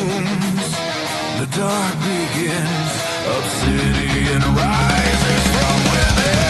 wounds. The dark begins, obsidian rises from within.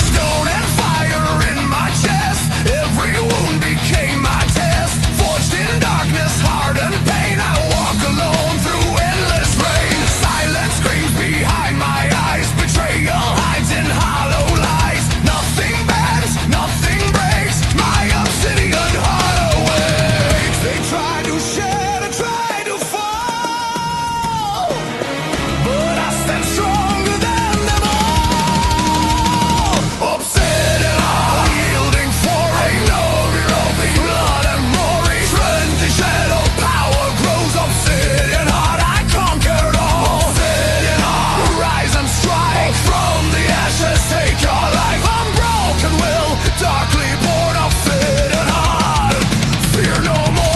Stone and fire in my chest, every wound became my test. Forged in darkness, hard and pain, I walk alone through endless rain. Silence screams behind my eyes, betrayal hides in hollow lies. Nothing bends, nothing breaks, my obsidian heart awakes. They try to shatter, try to fall, but I stand stronger than them all. Obsidian heart, yielding for a no revolving blood and roaring. Trendy shadow power grows. Obsidian heart, I conquered all. Obsidian heart, rise and strike from the ashes, take your life. Unbroken will, darkly born. Obsidian heart, fear no more.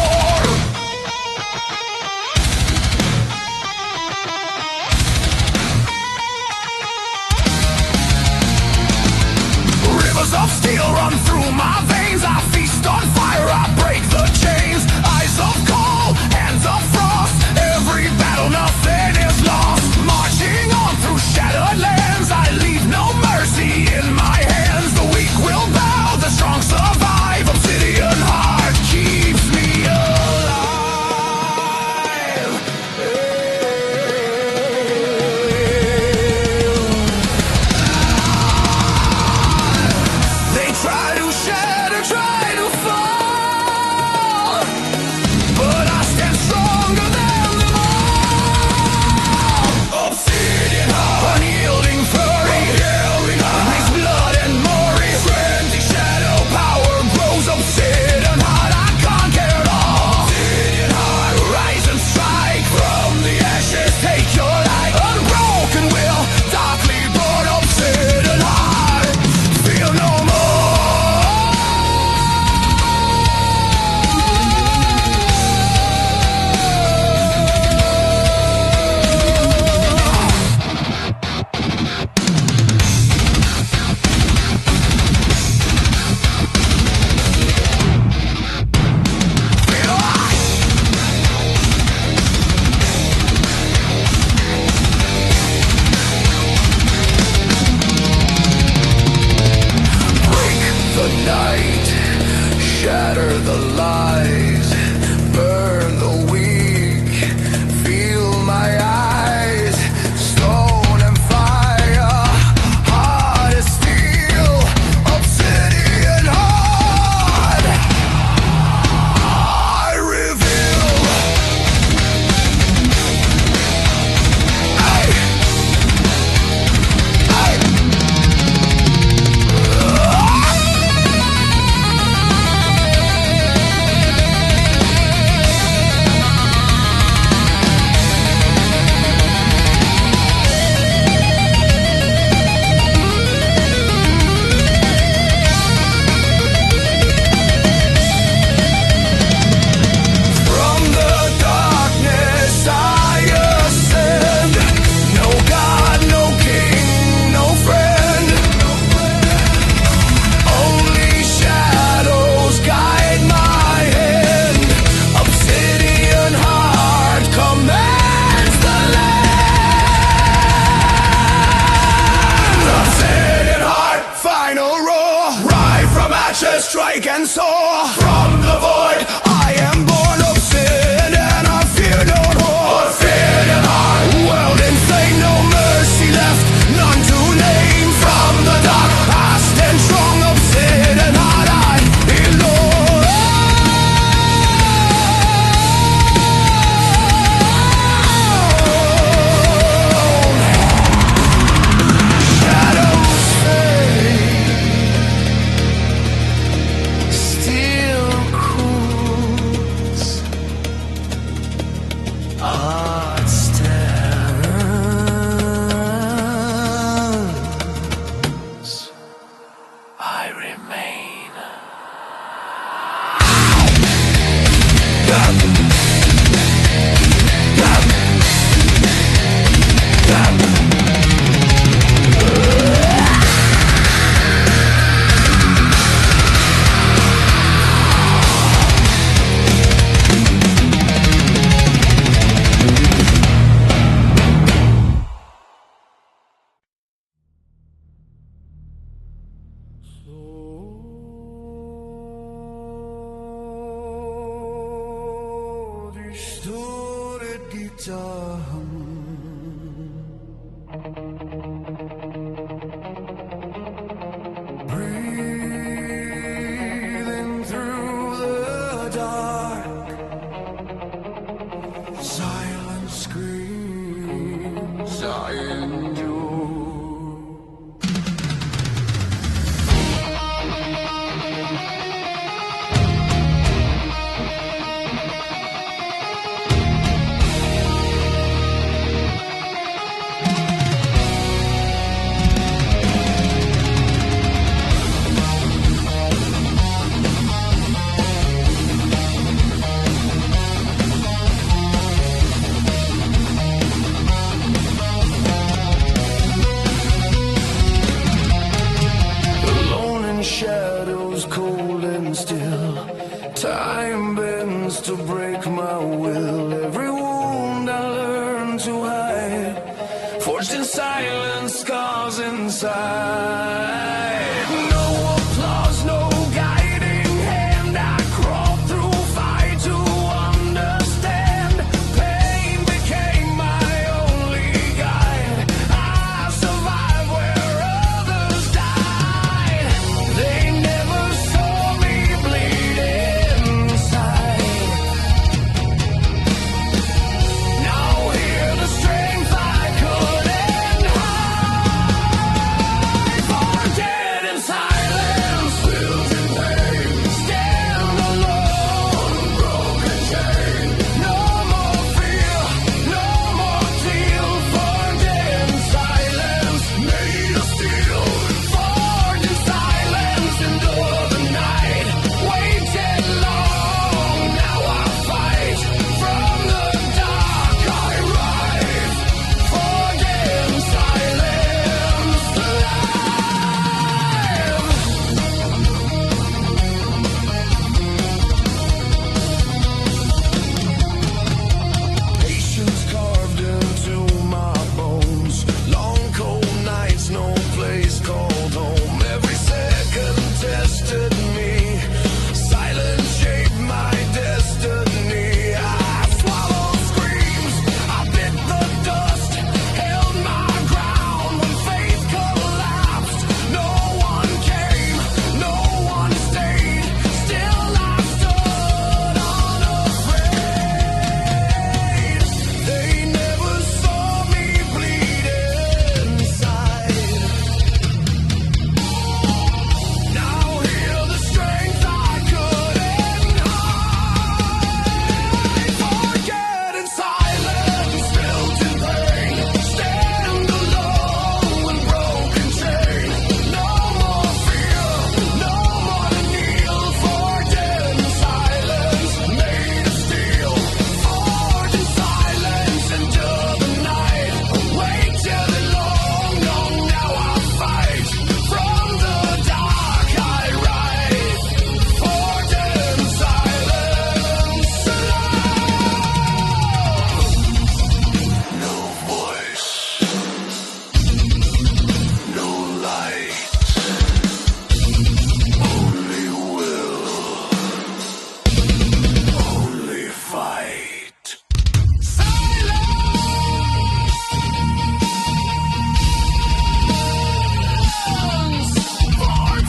Rivers of steel run through my veins. I feast on fire, I break the chains. Eyes of coal, hands of frost. Every battle, nothing is lost. Marching on through shattered lands, I leave no mercy in my hands. The weak will bow, the strong survive. Obsidian heart keeps me alive. They try to shatter, try to fall, but I stand stronger than them all. Obsidian heart, unyielding fury, makes blood and mori. Frenzy shadow power grows. Obsidian heart, I conquered all. Obsidian heart, rise and strike from the ashes, take your life. Unbroken will, darkly born. Obsidian heart, feel no the night, shatter the lies, burn the weak, feel my eyes, stone and fire, hard as steel, obsidian heart, I reveal. From the darkness I ascend. No God, no king, no friend. Only shadows guide my hand. Obsidian heart commands the land. Obsidian heart, final roar. Ride from ashes, strike and soar. From the void, I am born. Obsidian, I fear no more. Obsidian heart, world inflamed, no mercy left, none to name. From the dark, I stand strong. Obsidian heart, I belong. Shadows fade, still Breathing through the dark, silent screams I endure. Shadows cold and still, time bends to break my will. Every wound I learn to hide, forged in silence, scars inside. No applause, no guiding hand. I crawl through fight to understand. Pain became my only guide. I survived where others died. They never saw me bleed inside. Now hear the strength I couldn't hide. Forget in silence, filled in pain. Stand alone, broken chain. No more fear, no more deal. Forget in silence, made of steel. Forged in silence into the night. Waited long, now I fight. From the dark I rise. Forget in silence, alive. Patience carved into my bones. Long cold nights, no place called home. Every second tested me. Silence shaped my destiny. I swallowed screams, I bit the dust. Held my ground when faith collapsed. No one came, no one stayed. Still I stood unafraid. They never saw me bleed inside. Now hear the strength I couldn't hide. Forget in silence, filled in pain. Stand alone with broken chain. No more fear, no more to kneel. Forget in silence, made of steel. Forged in silence into the night. Waited long, long, now I fight. From the dark I rise. Forget in silence, alive. No voice, no light, only will, only fight. Silence, forward.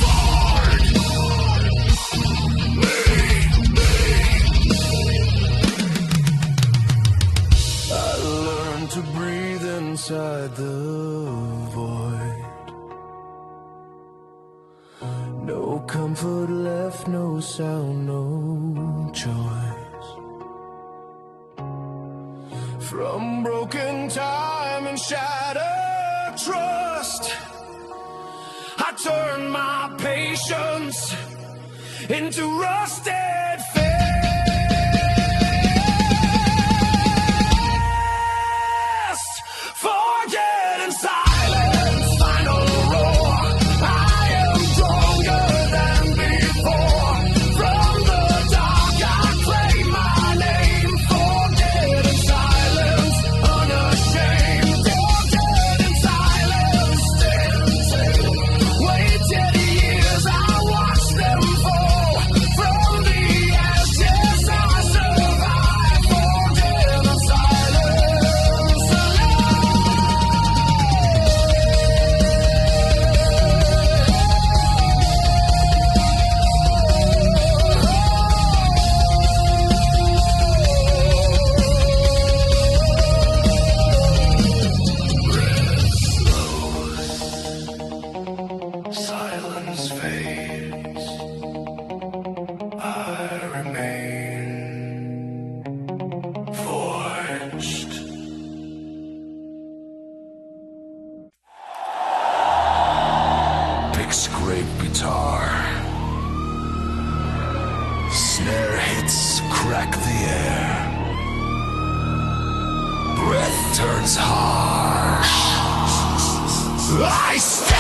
I learned to breathe inside the void. No comfort left, no sound, no choice. From broken time and shattered trust, I turned my patience into rusted fist. Forget in silence, final roar. I am stronger than before. From the dark I claim my name. Forget in silence, unashamed. Forget in silence, stand. Waited years I scrape guitar. Snare hits crack the air. Breath turns harsh. I stand!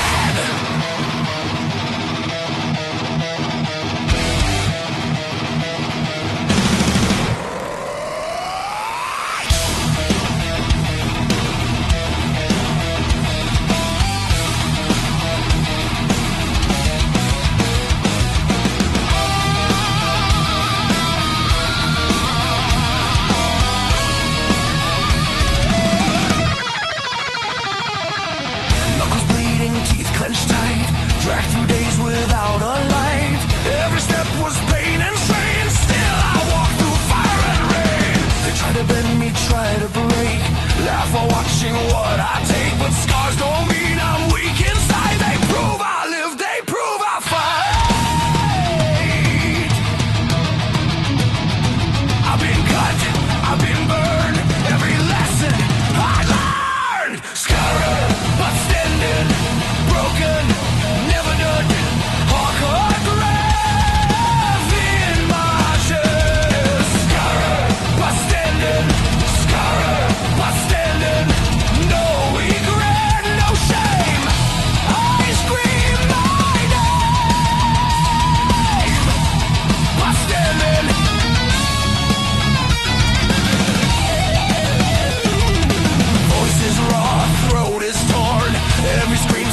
Dragged through days without a light. Every step was pain and strain. Still I walk through fire and rain. They try to bend me, try to break. Laugh while watching what I take. But scars don't mean I'm weak inside. They prove I live, they prove I fight. I've been cut, I've been burned. Every lesson I learned. Scarred, but standing, broken.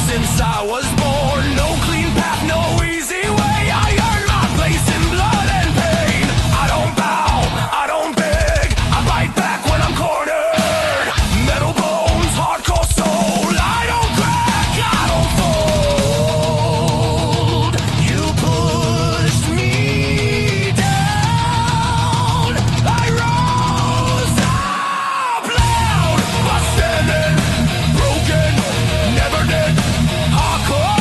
Since I was born, no clean path, no easy way. I earned my place in blood and pain. I don't bow, I don't beg. I bite back when I'm cornered. Metal bones, hardcore soul. I don't crack, I don't fold. You pushed me down. I rose up loud, but standing, broken, never did. Hardcore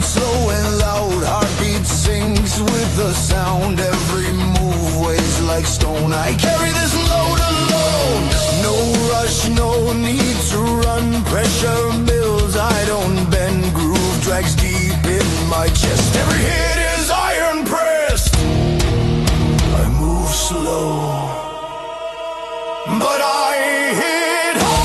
beat slow and loud, heartbeat sings with the sound. Every move weighs like stone. I carry this load alone. No rush, no need to run. Pressure builds, I don't bend. Groove drags deep in my chest. Every hit is iron pressed. I move slow, but I hit hard.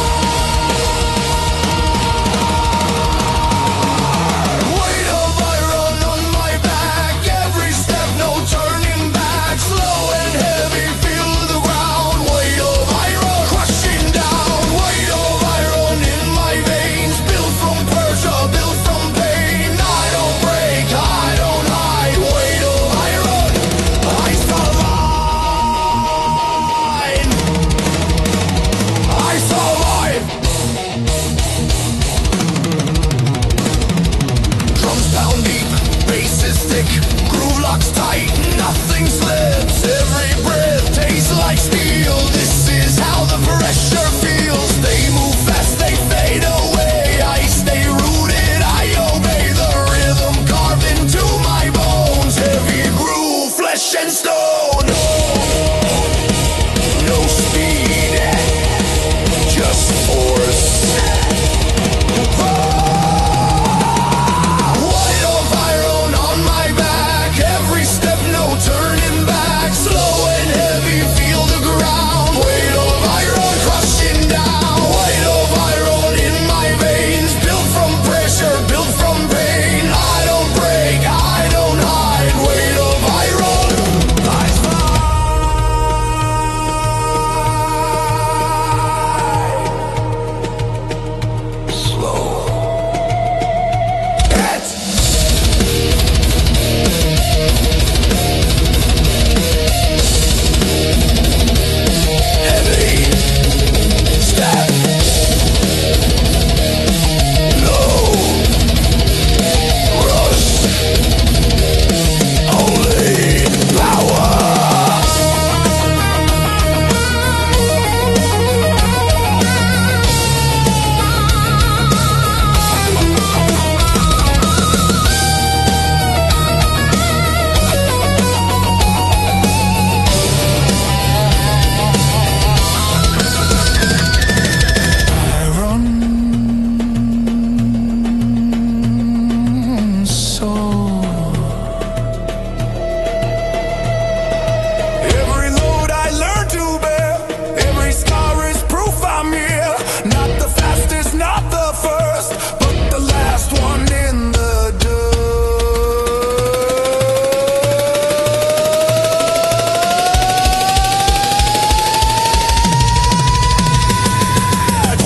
Weight of iron on my back. Every step, no turning back. Slow and heavy, feel the ground. Weight of iron crushing down. Weight of iron in my veins. Built from pressure, built from pain. I don't break, I don't hide. Weight of iron, I survive. I survive. Drums pound deep, bass is thick, groove locks tight, nothing slips. Every breath tastes like steel. This is how the pressure feels. They move fast, they fade away. I stay rooted, I obey the rhythm carved into my bones. Heavy groove, flesh and stone. No speed, just force. Weight of iron on my back. Every step, no turning back. Slow and heavy, feel the ground. Weight of iron crushing down. Weight of iron in my veins. Built from pressure, built from pain. I don't break, I don't hide. Weight of iron, I slide. Slow. That's heavy. Step. Low. Rush. Only power. Iron soul. Every load I learn to bear. Every scar is proof I'm here. Not the fastest, not the first, but the last one in the dirt.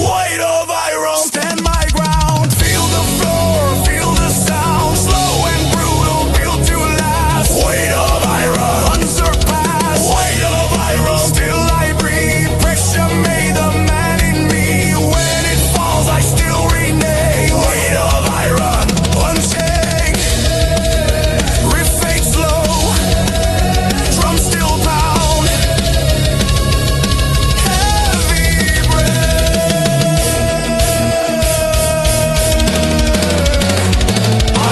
Weight of iron, stand my ground. Feel the floor, feel the sound. Slow and brutal, built to last. Weight of iron, unsurpassed. Weight of iron, still I breathe. Pressure made the man in me. When it falls, I still renege. Weight of iron, unshake. Riff fade slow. Drum still pound. Heavy breath.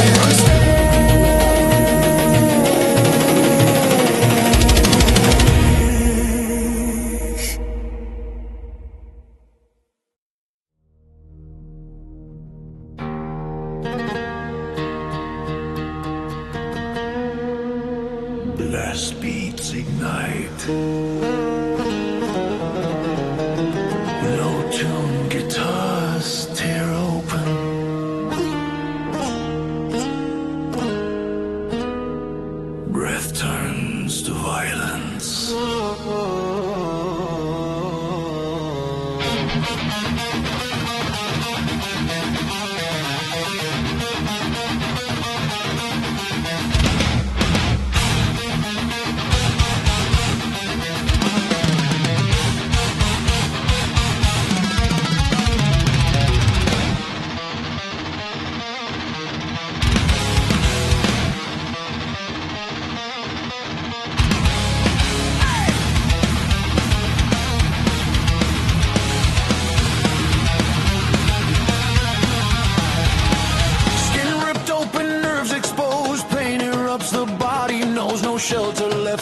Iron blast beats ignite. Low tune guitars tear open. Breath turns to violence.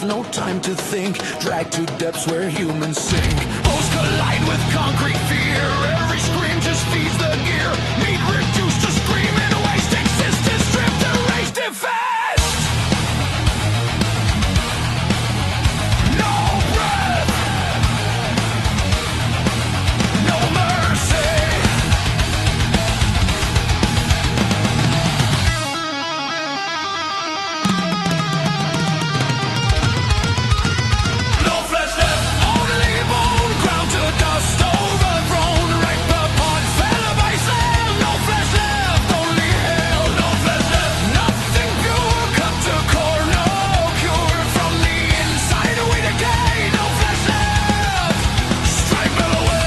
no time to think. Dragged to depths where humans sink. Foes collide with concrete fear. Every scream just feeds the gear. Meat reduced to screaming waste. Existence stripped, erased, defaced. No breath, no mercy. No flesh left, only bone. Ground to dust, overthrown. Ripped apart, fell by slave. No flesh left, only hell. No flesh left, nothing pure. Cut to core, no cure. From the inside we decay. No flesh left, strangle away.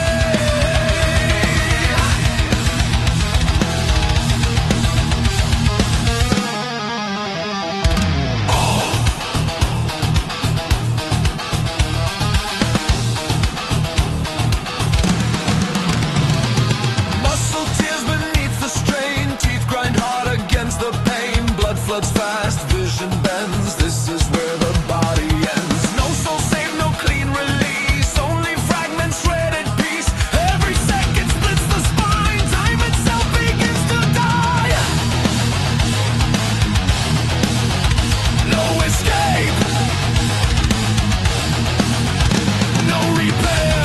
Muscle tears beneath the strain. Teeth grind hard against the pain. Blood floods fast, vision bends. This is where the body ends. No soul saved, no clean release. Only fragments, shredded piece. Every second splits the spine. Time itself begins to die. No escape, no repair.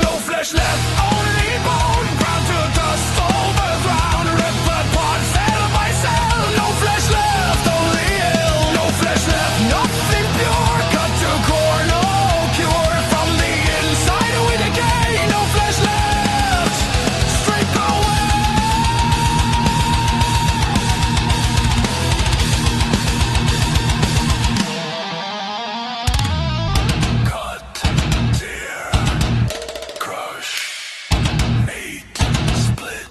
No flesh left, only bone. Ground to dust, overthrown. Ripped apart, cell by cell. No flesh left, only hell. No flesh left, nothing pure. Cut to core, no cure. From the inside we decay. No flesh left, straight away. Cut, tear, crush, mate, split,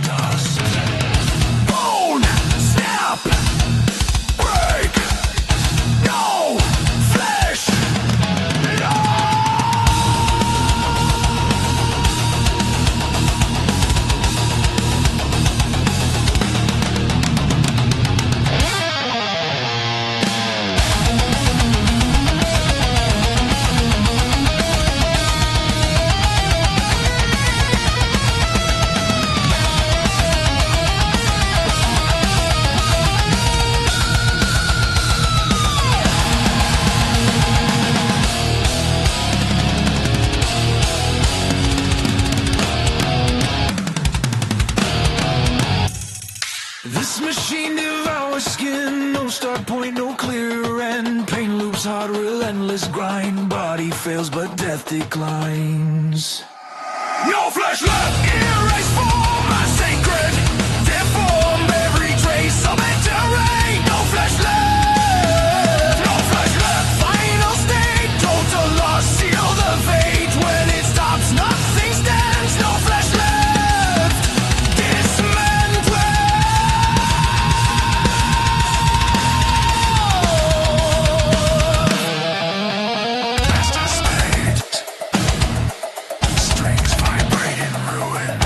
dust, bone, snap, break, no flesh, no. This machine devours skin, no start point, no clear end. Pain loops hard, relentless grind. Body fails, but death declines. No flesh left, erase form, a sacred, deform every trace of it terrain. No flesh left, no flesh left. Final state, total loss, seal the fate. When it stops, nothing stands. No flesh left, dismantle. Master state, strings vibrate in ruin.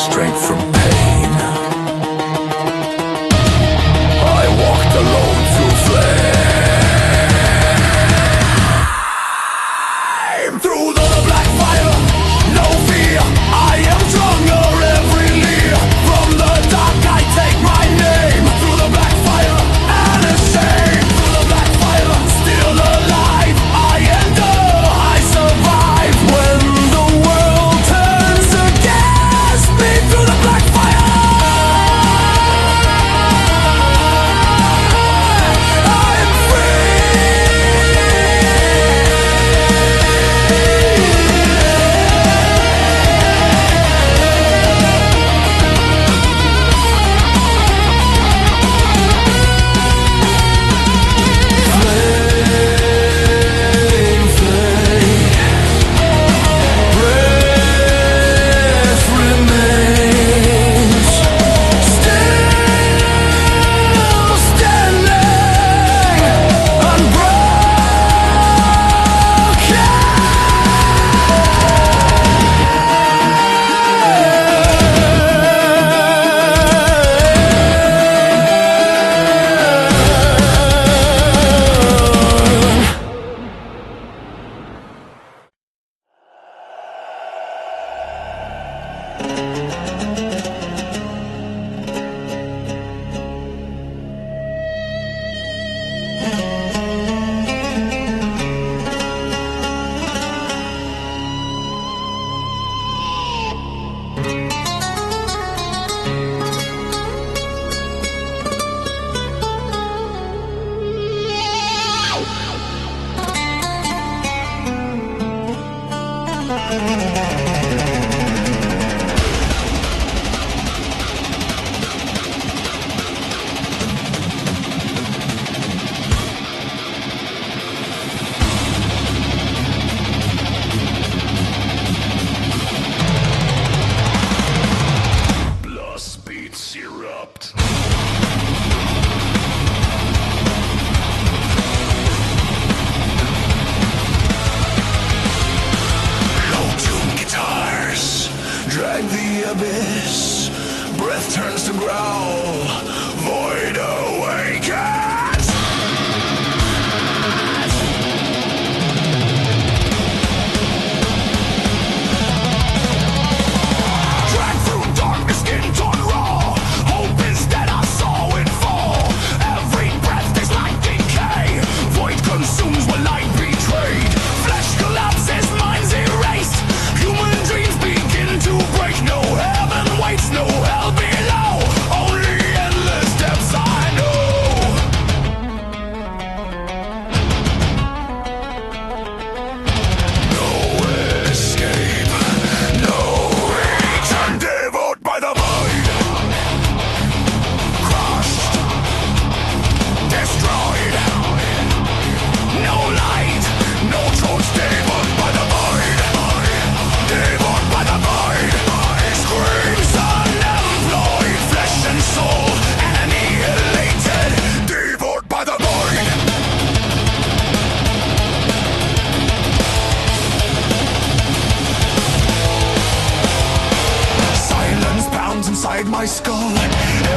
strength from pain. I walked alone through flame. Through the black fire, no fear, I am stronger every year. From the dark I take my name. Through the black fire, unashamed. Through the black fire, still alive. I endure, I survive. When the world turns against me, through the black fire, I'm drag the abyss, breath turns to growl, void awakens. Drag through darkness, skin torn raw, hope is dead, I saw it fall. Every breath tastes like decay, void consumes what light betrayed. Flesh collapses, minds erased, human dreams begin to break. No heaven waits, no hell below, only endless depths I know. No escape, no return, devoured by the void, crushed, destroyed. No light, no choice, devoured by the void, devoured by the void. Screams unemployed, flesh and soul annihilated, devoured by the void. Silence pounds inside my skull,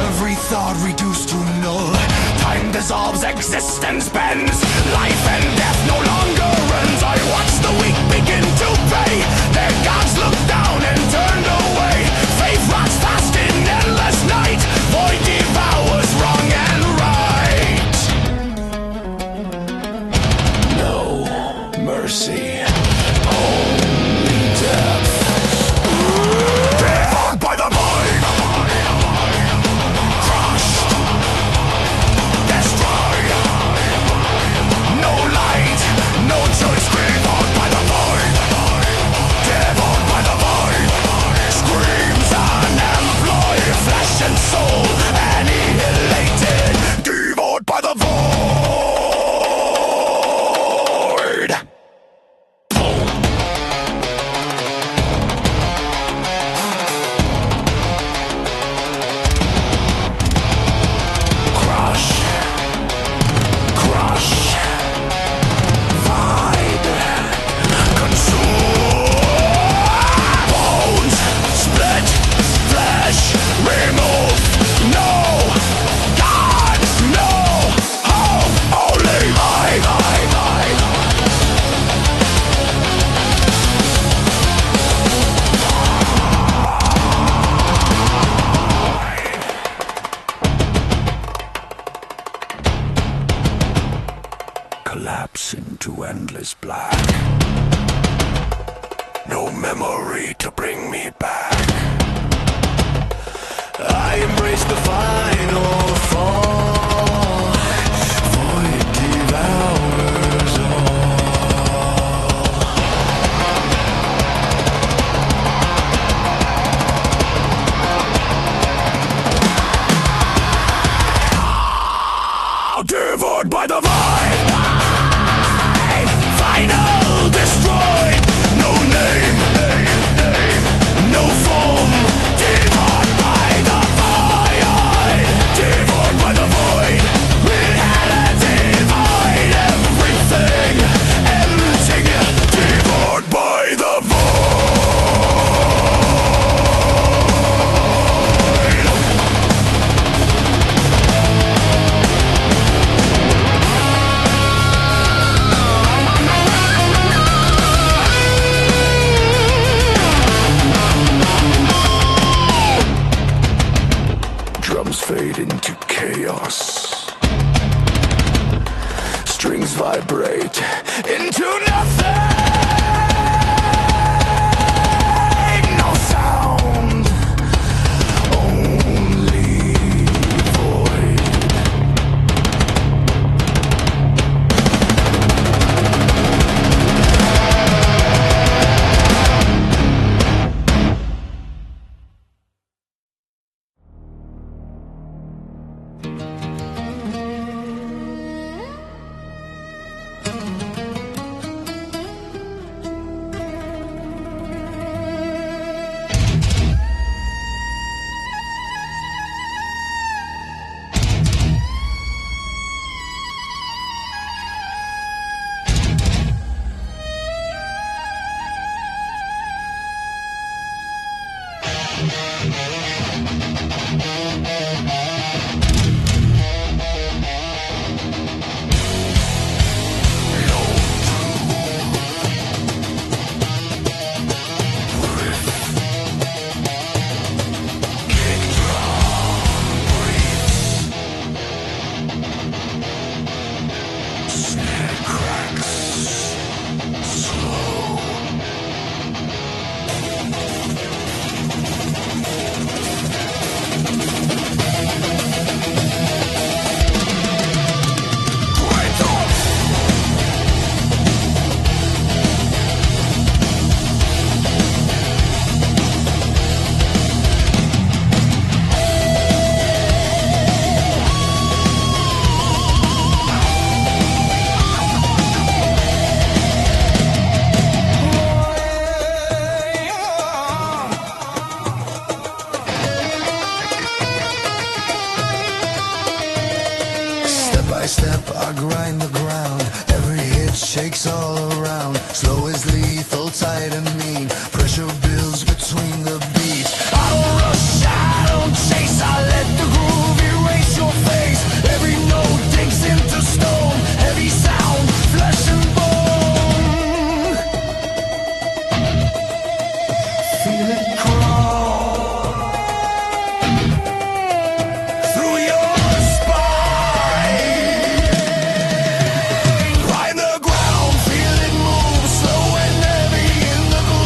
every thought reduced to null. Time dissolves, existence bends, life and death no longer ends. I watch the weak begin to pay, their gods look down and turned away. Faith rots fast in endless night, void devours wrong and right. No mercy, only death. Devoured by the void, crushed, destroyed. No light, no choice, devoured by the void, devoured by the void. Screams unemployed, flesh and soul annihilated, devoured by the void. collapse into endless black. No memory to bring me back. I embrace the final fall, for it devours all. Devoured by the void, final destroyed. No name, no form. Devoured by the void, devoured by the void. Reality void, everything empty. Devoured by the fade into chaos. Strings vibrate into nothing. No sound, only void. Step, I grind the ground. Every hit shakes all around. Slow is lethal, tight and mean. Pressure builds between the beats. I don't rush, I don't chase. I let the groove erase your face. Every note digs into stone. Heavy sound, flesh and bone. Feel it crawl through your spine. Grind the ground, feel it move, slow and heavy in the groove.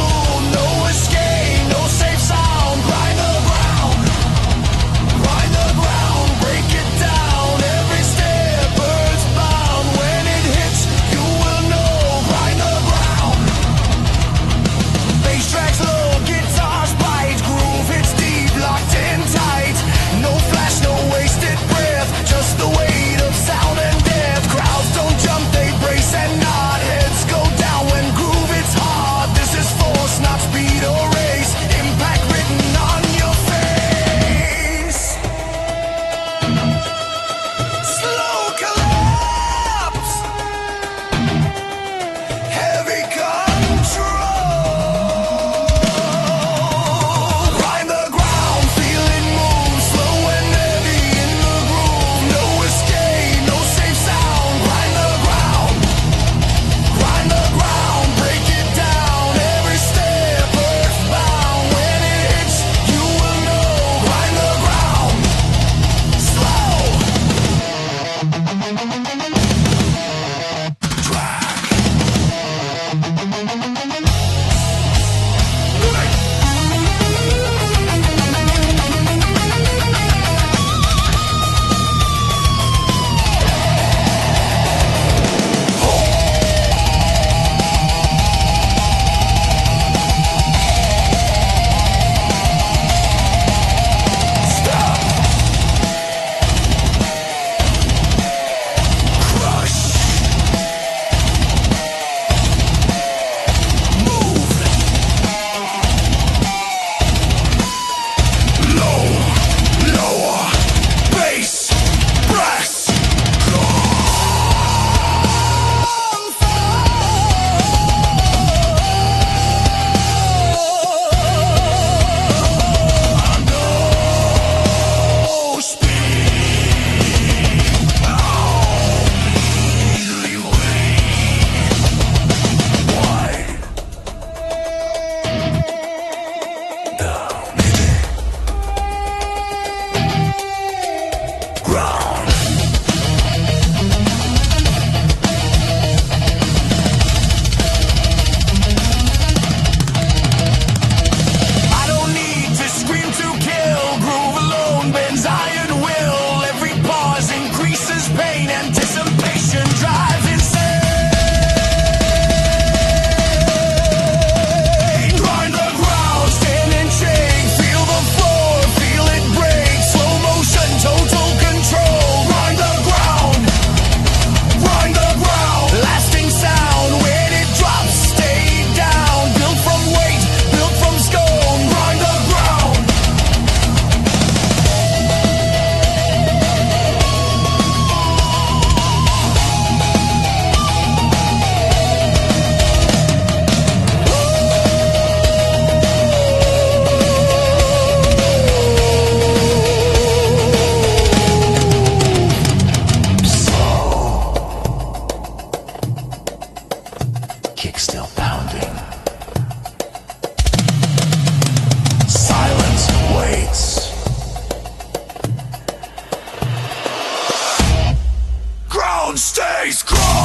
kick still pounding. Silence waits. Ground stays crushed.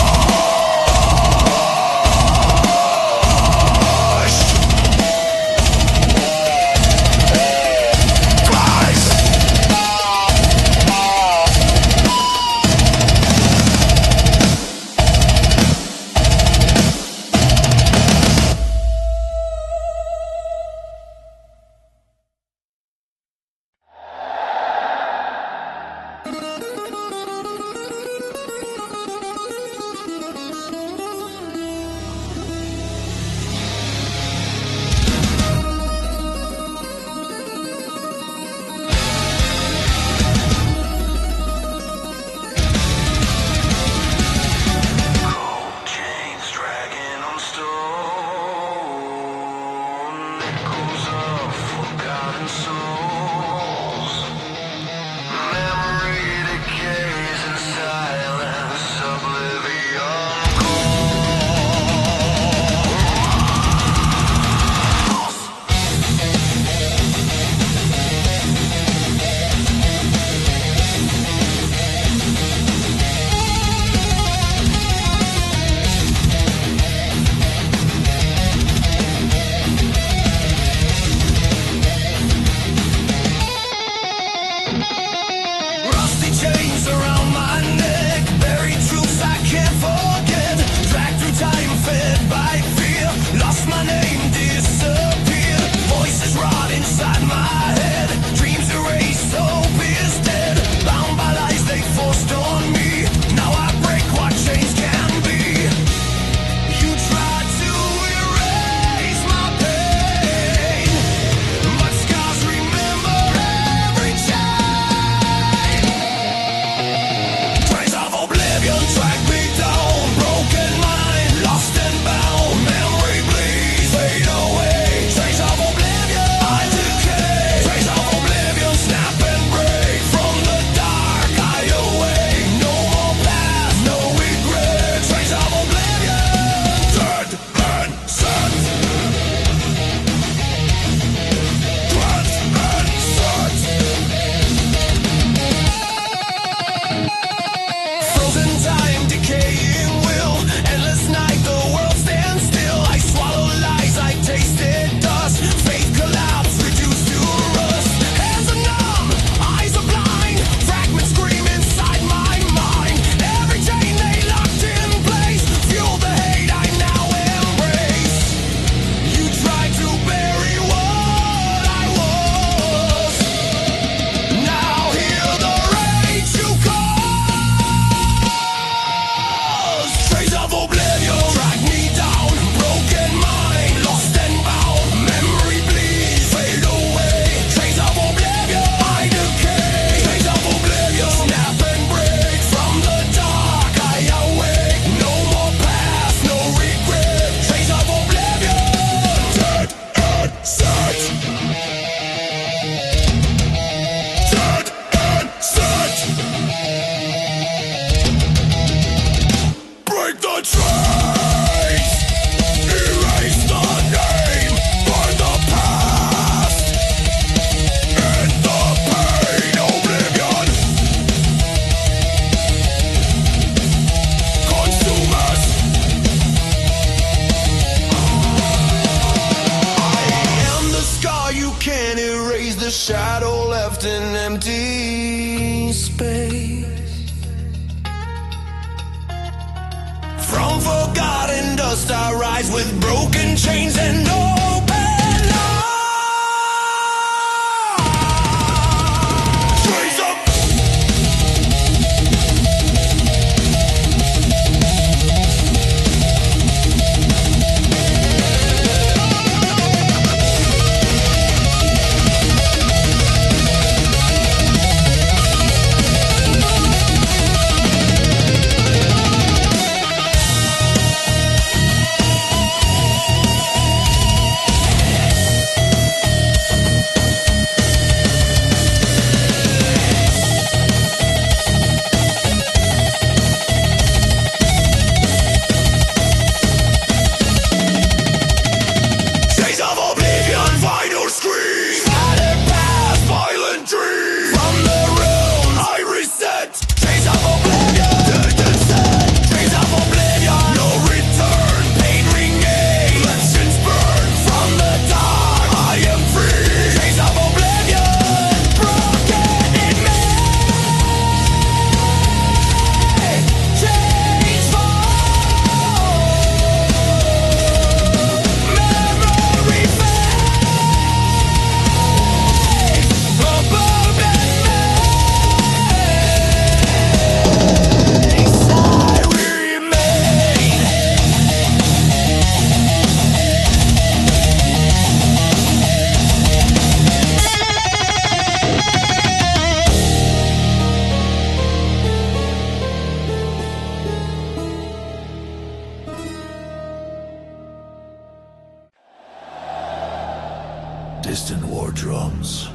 Distant war drums,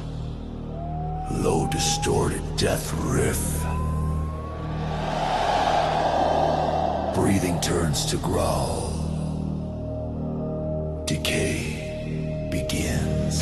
low distorted death riff. Breathing turns to growl. Decay begins.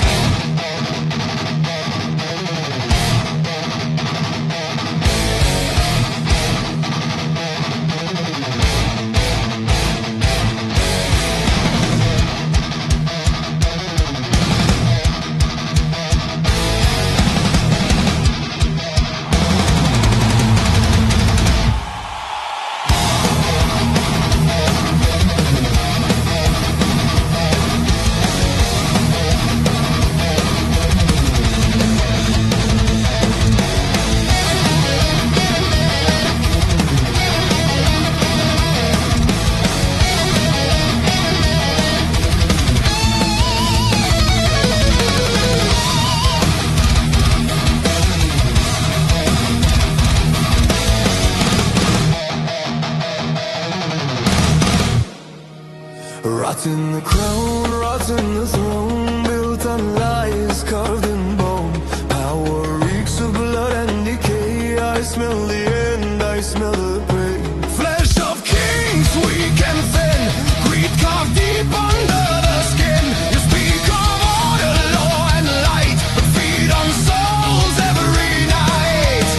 Rotten the crown, rotten the throne, built on lies, carved in bone. Power reeks of blood and decay. I smell the end, I smell the pain. Flesh of kings, weak and thin, greed carved deep under the skin. You speak of order, law and light, but feed on souls every night.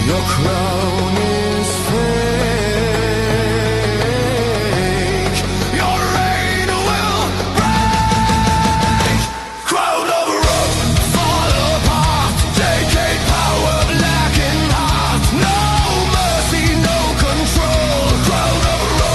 Your crown is fake. Your reign will break. Crown of rope, fall apart. Decade power, black in heart. No mercy, no control. Crown of rope.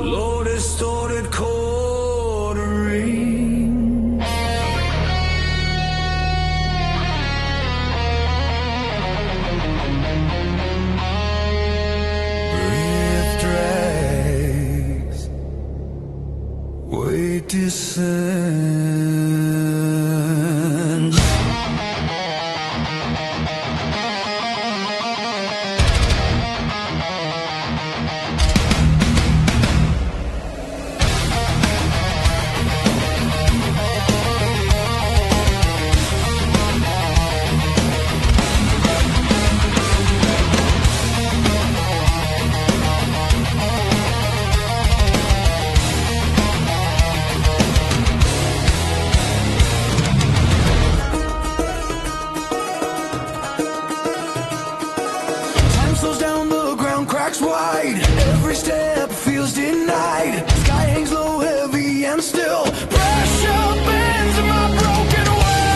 low distorted quartering. Breath drags, weight descends. Wide, every step feels denied. Sky hangs low, heavy and still. Pressure bends in my broken will.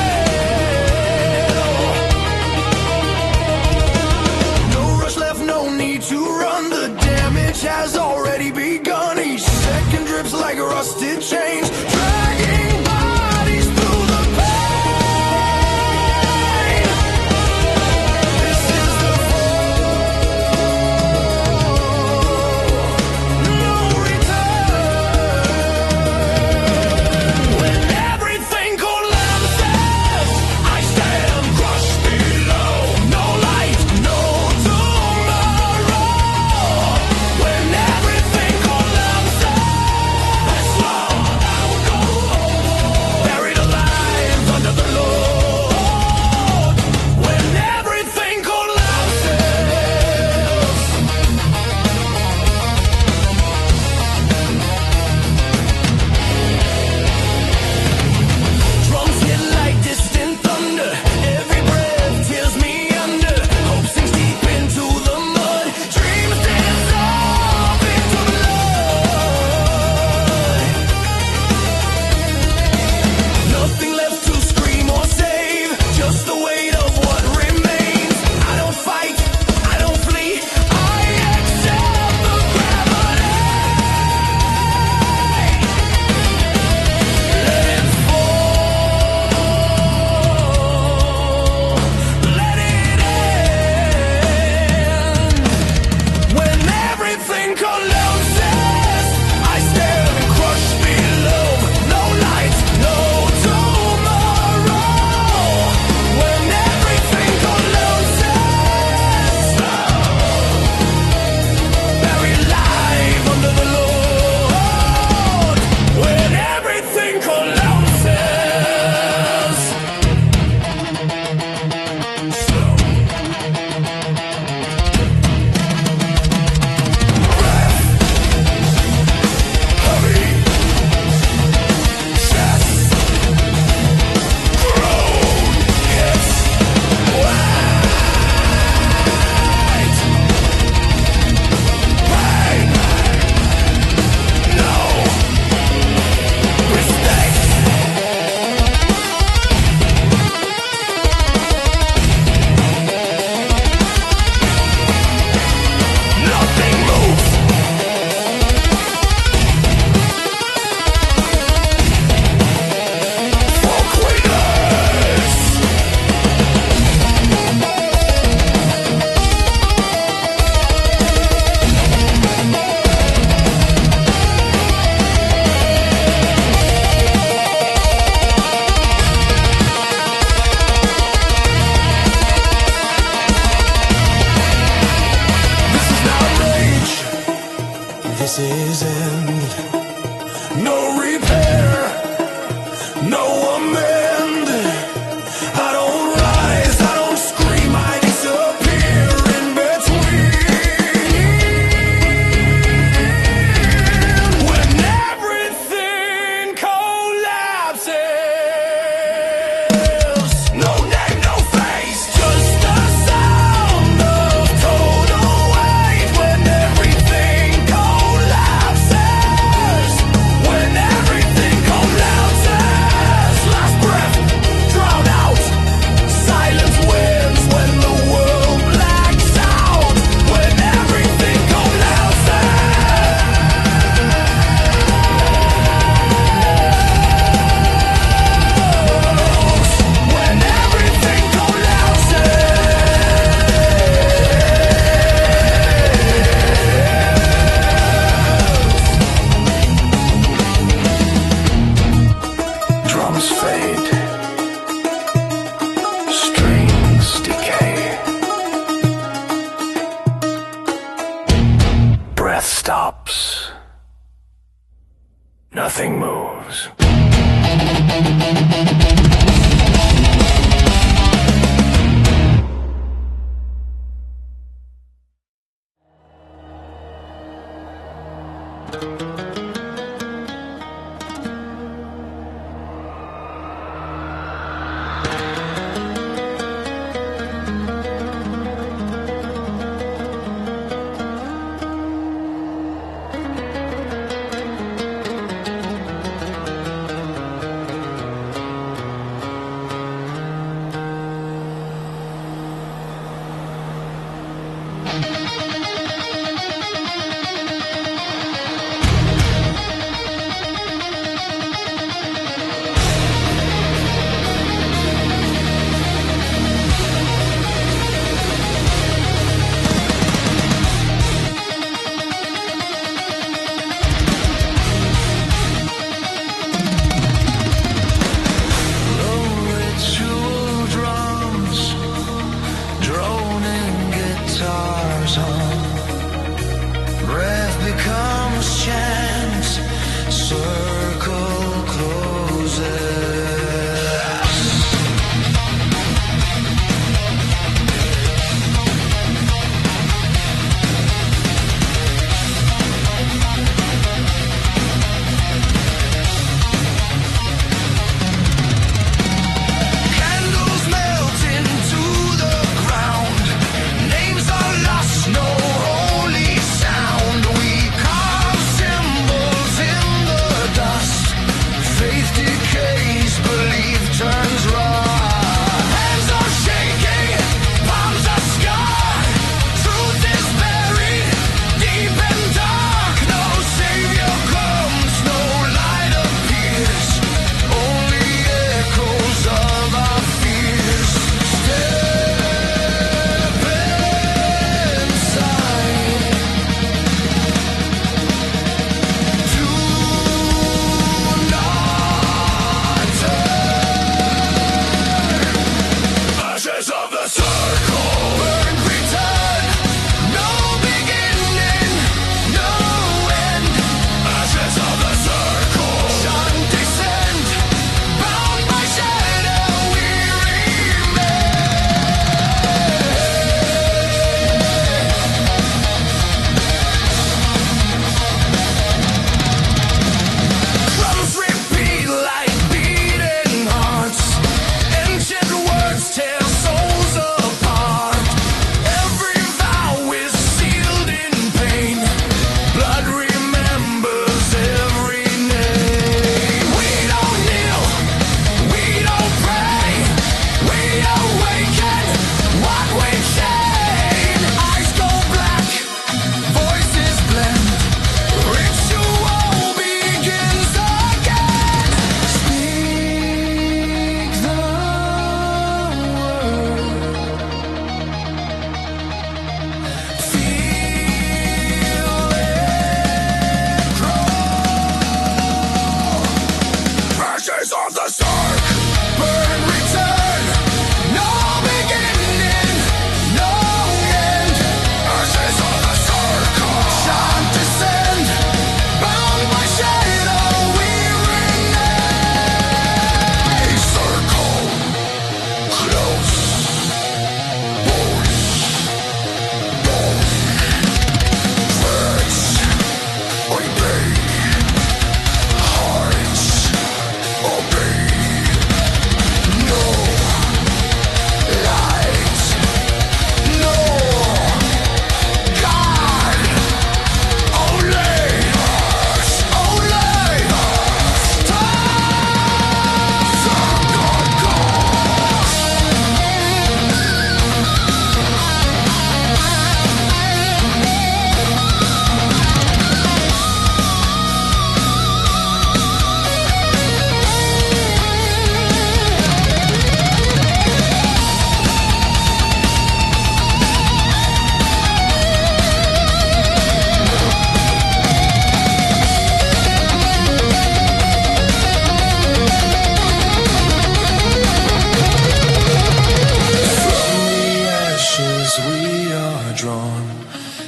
No rush left, no need to run. The damage has already begun. Each second drips like rusted chains, dragging bodies through the pain. This is the last breath. Nothing moves.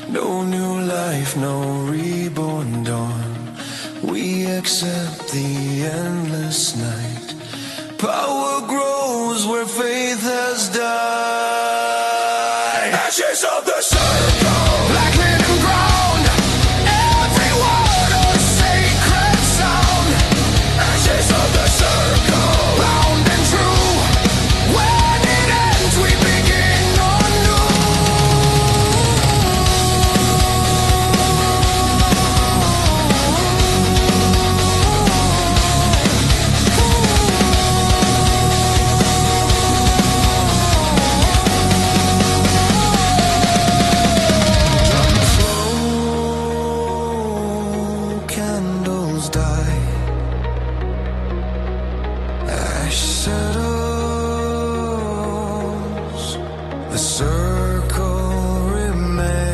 No new life, no reborn dawn. We accept the endless night. Power grows where faith has died. Ashes of the circle, Black hidden ground, every word a sacred sound. ashes of the circle. Round and true, when it ends we begin anew. Slow candles die, ash settles, the circle remains.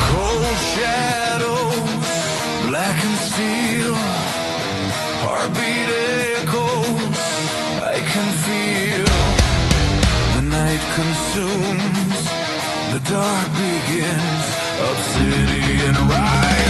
Cold shadows, black and steel, heartbeat echoes, I can feel. The night consumes, the dark begins, obsidian rise.